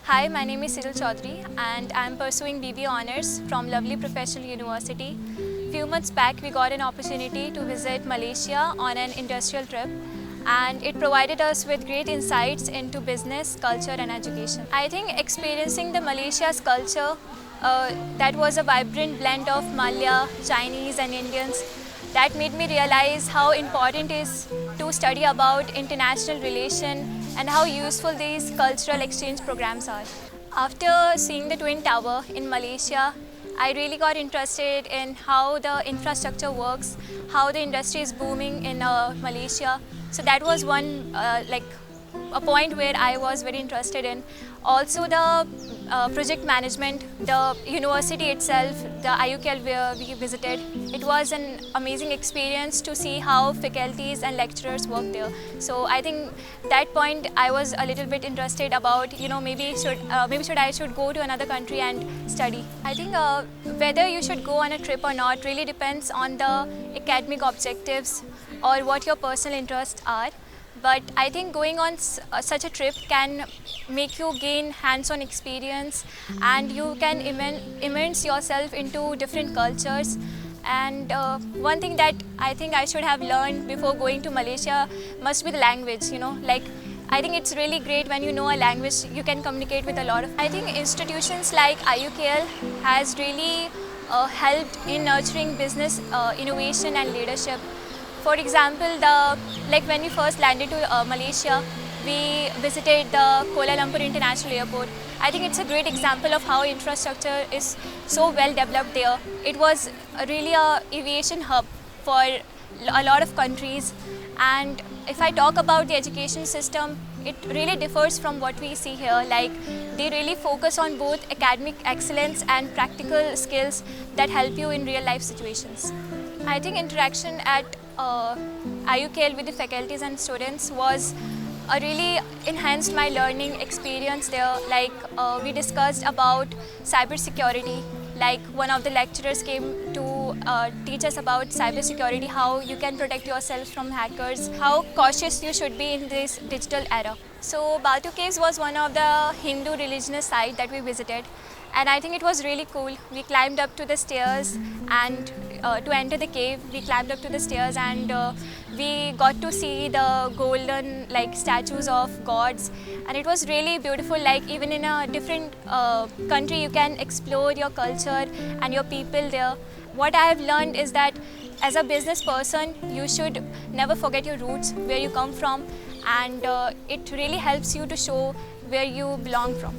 Hi, my name is Cyril Chaudhary and I am pursuing BBA Honours from Lovely Professional University. Few months back, we got an opportunity to visit Malaysia on an industrial trip, and it provided us with great insights into business, culture and education. I think experiencing the Malaysia's culture, that was a vibrant blend of Malaya, Chinese and Indians, that made me realize how important it is to study about international relation and how useful these cultural exchange programs are. After seeing the Twin Tower in Malaysia, I really got interested in how the infrastructure works, how the industry is booming in Malaysia. So that was one a point where I was very interested in. Also the project management, the university itself, the IUCL where we visited, it was an amazing experience to see how faculties and lecturers work there. So I think that point I was a little bit interested about, maybe I should go to another country and study. I think whether you should go on a trip or not really depends on the academic objectives or what your personal interests are. But I think going on such a trip can make you gain hands-on experience, and you can immerse yourself into different cultures. And one thing that I think I should have learned before going to Malaysia must be the language, I think it's really great when you know a language, you can communicate with a lot of. I think institutions like IUCL has really helped in nurturing business innovation and leadership. For example, when we first landed to Malaysia, we visited the Kuala Lumpur International Airport. I think it's a great example of how infrastructure is so well developed there. It was really an aviation hub for a lot of countries. And if I talk about the education system, it really differs from what we see here. They really focus on both academic excellence and practical skills that help you in real life situations. I think interaction at IUCL with the faculties and students was really enhanced my learning experience there. We discussed about cybersecurity. One of the lecturers came to teach us about cybersecurity, how you can protect yourself from hackers, how cautious you should be in this digital era. So Batu Caves was one of the Hindu religious sites that we visited, and I think it was really cool. We climbed up to the stairs, and to enter the cave, we climbed up to the stairs, and we got to see the golden statues of gods, and it was really beautiful. Even in a different country, you can explore your culture and your people there. What I have learned is that as a business person, you should never forget your roots, where you come from, and it really helps you to show where you belong from.